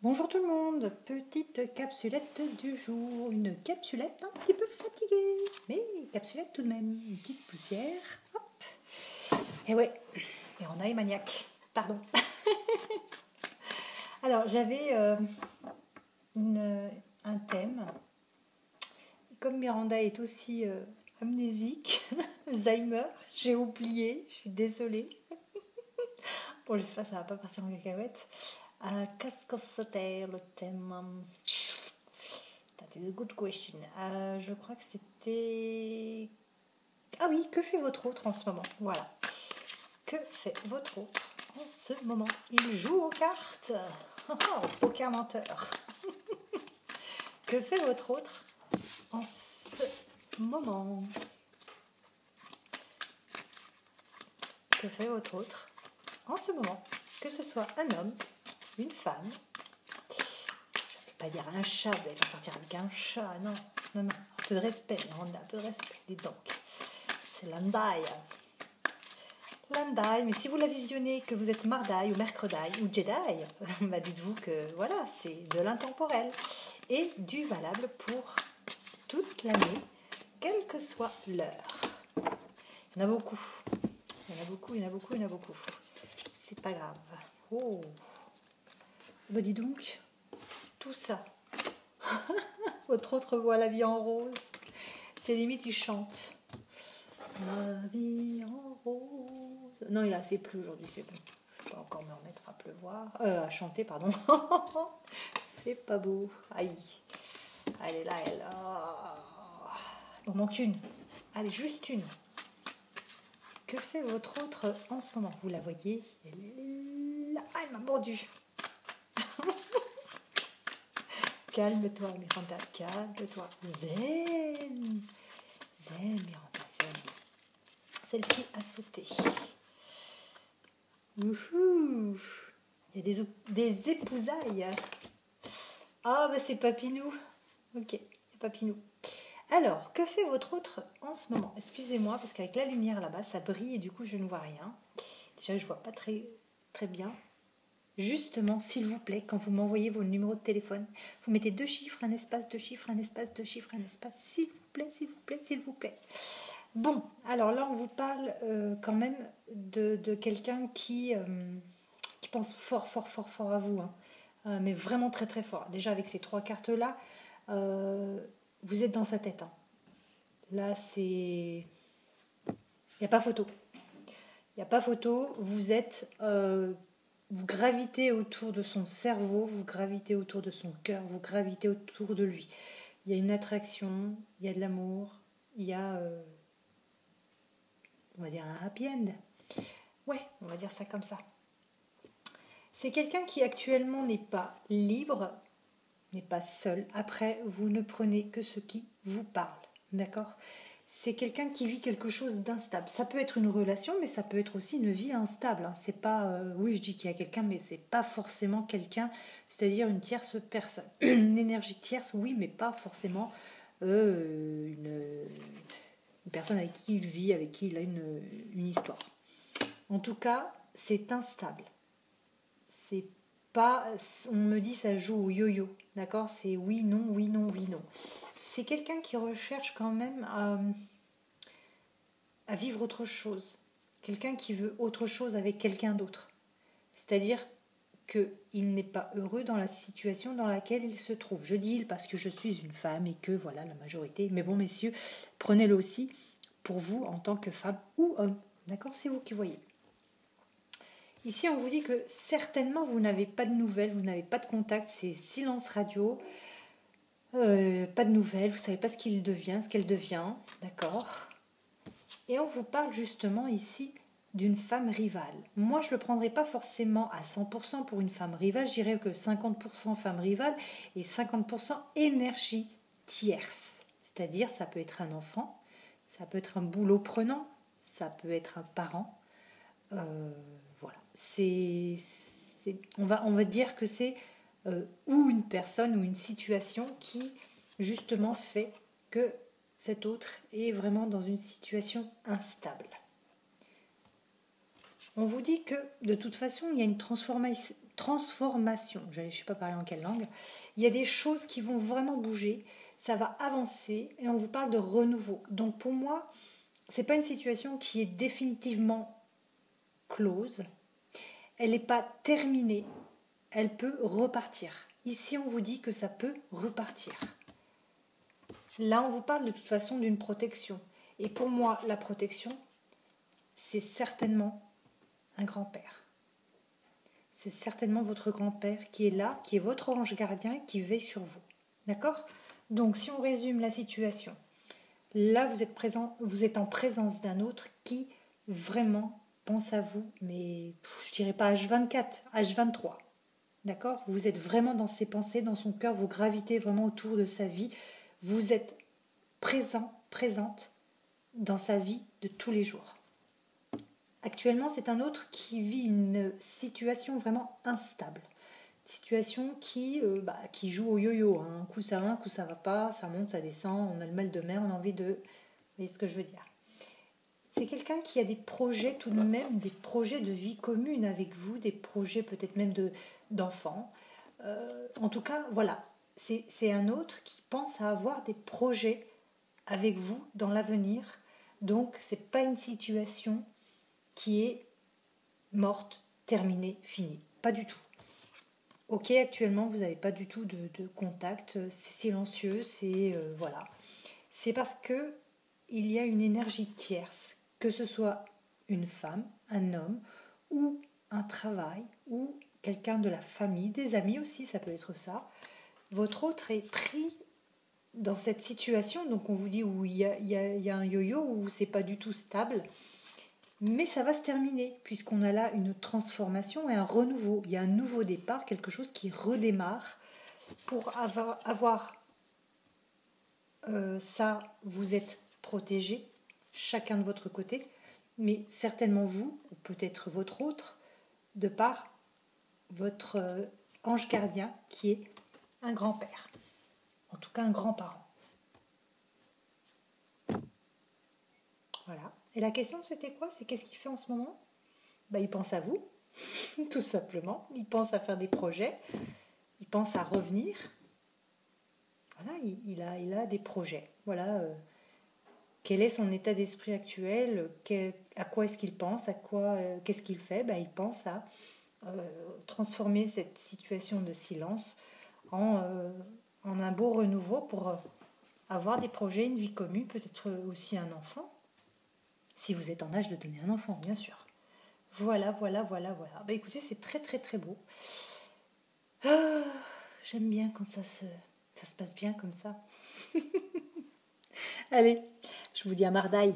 Bonjour tout le monde, petite capsulette du jour, une capsulette un petit peu fatiguée, mais capsulette tout de même, une petite poussière, hop. Et ouais, Miranda est maniaque, pardon. Alors j'avais un thème, comme Miranda est aussi amnésique, Alzheimer, j'ai oublié, je suis désolée. Bon j'espère que ça va pas partir en cacahuète. Qu'est-ce que c'était le thème? That's a good question. Je crois que c'était... Ah oui, que fait votre autre en ce moment? Voilà. Que fait votre autre en ce moment? Il joue aux cartes. Oh, poker menteur. Que fait votre autre en ce moment? Que fait votre autre en ce moment? Que ce soit un homme, une femme, je ne vais pas dire un chat, vous n'allez pas sortir avec un chat, non, non, non, un peu de respect, on a un peu de respect, dis donc. C'est l'andaille. L'andaille, mais si vous la visionnez, que vous êtes Mardaille ou Mercredi ou Jedi, bah dites-vous que voilà, c'est de l'intemporel et du valable pour toute l'année, quelle que soit l'heure. Il y en a beaucoup, il y en a beaucoup, il y en a beaucoup, il y en a beaucoup. C'est pas grave. Oh, bah dis donc, tout ça. Votre autre voit la vie en rose. C'est limite, il chante. La vie en rose. Non, il a assez plu aujourd'hui, c'est bon. Je peux encore me remettre à pleuvoir. À chanter, pardon. C'est pas beau. Aïe. Elle est là, elle. Il en manque une. Allez, juste une. Que fait votre autre en ce moment? Vous la voyez? Elle est là. Ah, elle m'a mordu. Calme-toi, Miranda. Calme-toi. Zen. Zen, Miranda. Zen. Celle-ci a sauté. Wouhou! Il y a des épousailles. Ah, bah c'est Papinou. Ok, c'est Papinou. Alors, que fait votre autre en ce moment? Excusez-moi, parce qu'avec la lumière là-bas, ça brille et du coup, je ne vois rien. Déjà, je ne vois pas très, très bien. Justement, s'il vous plaît, quand vous m'envoyez vos numéros de téléphone, vous mettez 2 chiffres, un espace, 2 chiffres, un espace, 2 chiffres, un espace. S'il vous plaît, s'il vous plaît, s'il vous plaît. Bon, alors là, on vous parle quand même de quelqu'un qui pense fort, fort, fort, fort à vous. Hein. Mais vraiment très, très fort. Déjà, avec ces 3 cartes-là, vous êtes dans sa tête. Hein. Là, c'est... Il n'y a pas photo. Il n'y a pas photo. Vous êtes... vous gravitez autour de son cerveau, vous gravitez autour de son cœur, vous gravitez autour de lui. Il y a une attraction, il y a de l'amour, il y a... on va dire un happy end. Ouais, on va dire ça comme ça. C'est quelqu'un qui actuellement n'est pas libre, n'est pas seul. Après, vous ne prenez que ce qui vous parle. D'accord? C'est quelqu'un qui vit quelque chose d'instable. Ça peut être une relation, mais ça peut être aussi une vie instable. Hein. C'est pas, oui, je dis qu'il y a quelqu'un, mais c'est pas forcément quelqu'un, c'est-à-dire une tierce personne. Une énergie tierce, oui, mais pas forcément une personne avec qui il vit, avec qui il a une histoire. En tout cas, c'est instable. C'est pas, on me dit ça joue au yo-yo, d'accord? C'est oui, non, oui, non, oui, non. C'est quelqu'un qui recherche quand même à vivre autre chose. Quelqu'un qui veut autre chose avec quelqu'un d'autre. C'est-à-dire qu'il n'est pas heureux dans la situation dans laquelle il se trouve. Je dis il parce que je suis une femme et que voilà la majorité. Mais bon, messieurs, prenez-le aussi pour vous en tant que femme ou homme. D'accord? C'est vous qui voyez. Ici, on vous dit que certainement, vous n'avez pas de nouvelles, vous n'avez pas de contact, c'est silence radio, pas de nouvelles, vous ne savez pas ce qu'il devient, ce qu'elle devient, d'accord? Et on vous parle justement ici d'une femme rivale. Moi, je ne le prendrais pas forcément à 100% pour une femme rivale, je dirais que 50% femme rivale et 50% énergie tierce. C'est-à-dire, ça peut être un enfant, ça peut être un boulot prenant, ça peut être un parent, voilà. On va dire que c'est ou une personne ou une situation qui justement fait que cet autre est vraiment dans une situation instable. On vous dit que de toute façon, il y a une transformation. Je ne sais pas parler en quelle langue. Il y a des choses qui vont vraiment bouger, ça va avancer et on vous parle de renouveau. Donc pour moi, ce n'est pas une situation qui est définitivement close. Elle n'est pas terminée. Elle peut repartir. Ici, on vous dit que ça peut repartir. Là, on vous parle de toute façon d'une protection. Et pour moi, la protection, c'est certainement un grand-père. C'est certainement votre grand-père qui est là, qui est votre ange gardien, qui veille sur vous. D'accord? Donc, si on résume la situation, là, vous êtes en présence d'un autre qui vraiment pense à vous, mais je dirais pas H24, H23. D'accord? Vous êtes vraiment dans ses pensées, dans son cœur, vous gravitez vraiment autour de sa vie. Vous êtes présente dans sa vie de tous les jours. Actuellement, c'est un autre qui vit une situation vraiment instable. Situation qui joue au yo-yo. Hein. Un coup ça va, un coup ça va pas, ça monte, ça descend, on a le mal de mer, on a envie de... Vous voyez ce que je veux dire? C'est quelqu'un qui a des projets tout de même, des projets de vie commune avec vous, des projets peut-être même d'enfants. En tout cas, voilà, c'est un autre qui pense à avoir des projets avec vous dans l'avenir. Donc, ce n'est pas une situation qui est morte, terminée, finie. Pas du tout. Ok, actuellement, vous n'avez pas du tout de contact. C'est silencieux, c'est... voilà. C'est parce que il y a une énergie tierce, que ce soit une femme, un homme, ou un travail, ou quelqu'un de la famille, des amis aussi, ça peut être ça. Votre autre est pris dans cette situation, donc on vous dit où il y a un yo-yo, où c'est pas du tout stable, mais ça va se terminer, puisqu'on a là une transformation et un renouveau. Il y a un nouveau départ, quelque chose qui redémarre. Pour avoir ça, vous êtes protégés, chacun de votre côté, mais certainement vous, ou peut-être votre autre, de par votre ange gardien, qui est un grand-père, en tout cas un grand-parent. Voilà. Et la question, c'était quoi? C'est qu'est-ce qu'il fait en ce moment? Il pense à vous, tout simplement. Il pense à faire des projets, il pense à revenir. Voilà, il a des projets. Voilà. Quel est son état d'esprit actuel? À quoi est-ce qu'il pense? Qu'est-ce qu'il fait? Il pense à transformer cette situation de silence en un beau renouveau pour avoir des projets, une vie commune, peut-être aussi un enfant, si vous êtes en âge de donner un enfant, bien sûr. Voilà. Écoutez, c'est très très très beau. J'aime bien quand ça se passe bien comme ça. Allez, je vous dis à mardaille.